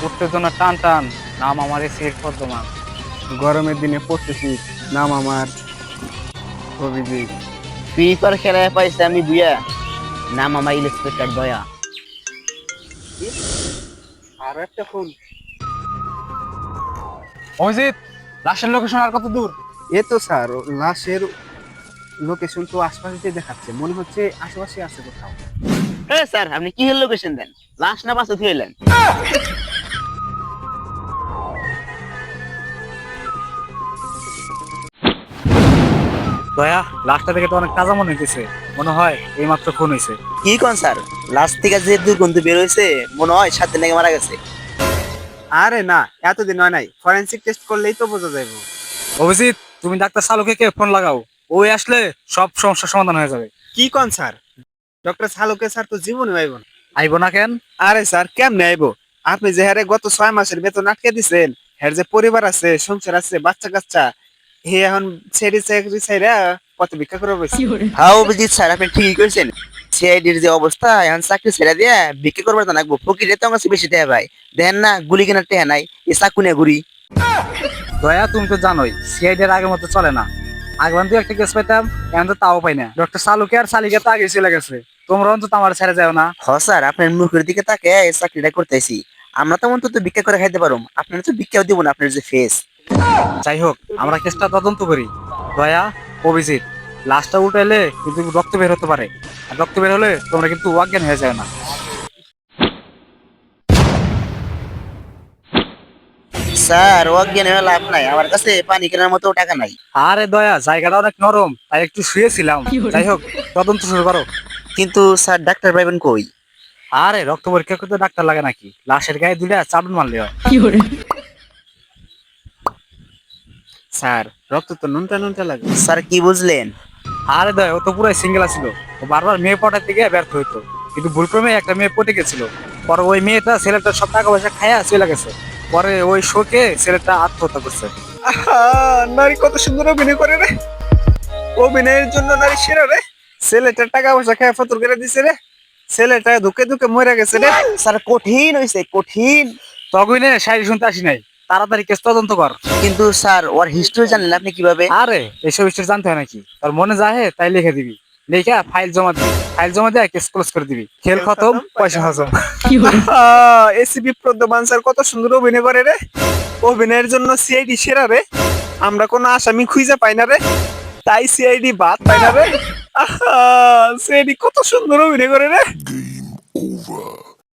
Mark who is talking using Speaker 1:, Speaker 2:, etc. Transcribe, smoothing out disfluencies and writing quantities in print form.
Speaker 1: উত্তেজনা টান টান, নাম আমার সিট পদ্মমান।
Speaker 2: গরমের দিনে পড়তে শীত, নাম আমার অভিজিৎ।
Speaker 3: ফ্রি ফায়ার খেলায় পাইছে আমি বুয়া, নাম আমার ইন্সপেক্টর দয়া।
Speaker 2: আর একটা ফোন।
Speaker 1: অভিজিৎ, লাশের লোকেশন আর কত দূর?
Speaker 2: এ তো স্যার, লাশের লোকেশন তো আশপাশে দেখাচ্ছে, মনে হচ্ছে আশেপাশে আছে কোথাও।
Speaker 3: হ্যাঁ স্যার, আপনি কি লোকেশন দেন? লাশ না বাসা থুইলেন?
Speaker 1: দয়া, লাশটা দেখে তো অনেক তাজা মনে হইতেছে। মনে হয় এইমাত্র খুন হয়েছে।
Speaker 3: কি কোন স্যার, লাশ থেকে যে দুর্গন্ধ বের হয়েছে মনে হয় 7 দিন আগে মারা গেছে।
Speaker 2: আরে না, এতদিন হয় নাই, ফরেনসিক টেস্ট করলেই তো বোঝা যাবে।
Speaker 1: অভিজিৎ, তুমি ডাক্তার শালুকে ফোন লাগাও। ওই আসলে সব সমস্যার সমাধান হয়ে যাবে।
Speaker 2: কি কোন স্যার? ডক্টর সালুকে স্যার তো জীবনে আইব না।
Speaker 1: আইব না কেন?
Speaker 2: আরে স্যার, কেমনে আইব? আপনি যে হারে গত 6 মাসের বেতন আটকে দিছেন, হের যে পরিবার আছে, সংসার আছে, বাচ্চা কাচ্চা, হে এখন ছেড়ে চাকরি ছাইরা কত ভিক্ষা করে বসে।
Speaker 3: হ্যাঁ অভিজিৎ স্যার, আপনি ঠিকই করেছেন। সিআইডির যে অবস্থা, এখন চাকরি ছেড়ে দিয়ে বিক্রি করবার তো লাগবো। ফকিরে তো আমার কাছে বেশি টেহা ভাই, দেখেন না গুলি কেনার টেহা নাই, এ চাকু নিয়ে ঘুরি।
Speaker 1: দয়া, তুমি তো জানোই সিআইডি এর আগের মতো চলে না। আগবান দুই একটা কেস পাইতাম, এখন তো তাও পাই না। ডক্টর শালুকে আর শালিকা তো আগে চলে গেছে। তোমরা অন্তত আমার ছেড়ে যাও না।
Speaker 3: হ স্যার, আপনার মুখের দিকে তাকে এই চাকরিটা করতেছি। আমরা তো অন্তত ভিক্ষা করে খাইতে পারো, আপনার তো ভিক্ষাও দিব না, আপনার যে ফেস।
Speaker 1: যাই হোক, আমরা কেসটা তদন্ত করি। দয়া, অভিজিৎ, লাশটা উঠাইলে কিন্তু রক্ত বের হতে পারে। আর রক্ত বের হলে তোমরা কিন্তু অজ্ঞান হয়ে যায় না।
Speaker 3: স্যার অজ্ঞান হয়ে লাভ নাই, আমার কাছে পানি কেনার মতো টাকা নাই।
Speaker 1: আরে দয়া, জায়গাটা অনেক নরম, তাই একটু শুয়েছিলাম। যাই হোক, তদন্ত শুরু করো।
Speaker 3: কিন্তু স্যার ডাক্তার পাইবেন কই?
Speaker 1: আরে রক্ত পরীক্ষা করতে ডাক্তার লাগে নাকি? লাশের গায়ে দুইটা চাবুক মারলে হয়।
Speaker 2: স্যার, রক্ত তো নুনটা নুনটা লাগে।
Speaker 3: স্যার কি বুঝলেন?
Speaker 1: আরে দয়া, ও তো পুরাই সিঙ্গেল ছিল। ও বারবার মেয়ে পটাতে গিয়ে ব্যর্থ হইতো, কিন্তু ভুলক্রমে একটা মেয়ে পটে গেছিল। পরে ওই মেয়েটা ছেলেটার সব টাকা পয়সা খায়া চলে গেছে। পরে ওই শোকে ছেলেটা আত্মহত্যা করছে।
Speaker 2: আহা, নারী কত সুন্দর অভিনয় করে রে। অভিনয়ের জন্য নারী সেরা রে। ছেলেটার টাকা পয়সা খেয়ে ফতুর করে দিছে রে। ছেলেটা ধুকে ধুকে মরে গেছে রে।
Speaker 3: স্যার কঠিন হয়েছে, কঠিন।
Speaker 1: তখন শাড়ি শুনতে আসি নাই, তাড়াতাড়ি কেস তদন্ত কর।
Speaker 3: কিন্তু স্যার ওর হিস্ট্রি জানলেন আপনি কিভাবে?
Speaker 1: আরে এসব বিষয় জানতে হয় নাকি? তোর মনে যাহে তাই লিখে দিবি। লেখা ফাইল জমা দিবি, ফাইল জমা দিয়ে কেস ক্লোজ করে দিবি। খেল খতম, পয়সা হজম।
Speaker 2: এসিপি প্রদ্যমান স্যার কত সুন্দর অভিনয় করে রে। অভিনয়ের জন্য সিআইডি সেরা রে। আমরা কোনো আসামি খুঁজে পাই না রে, তাই সিআইডি বাদ পাই না রে। আহা, সিআইডি কত সুন্দর অভিনয় করে রে।
Speaker 4: Game over.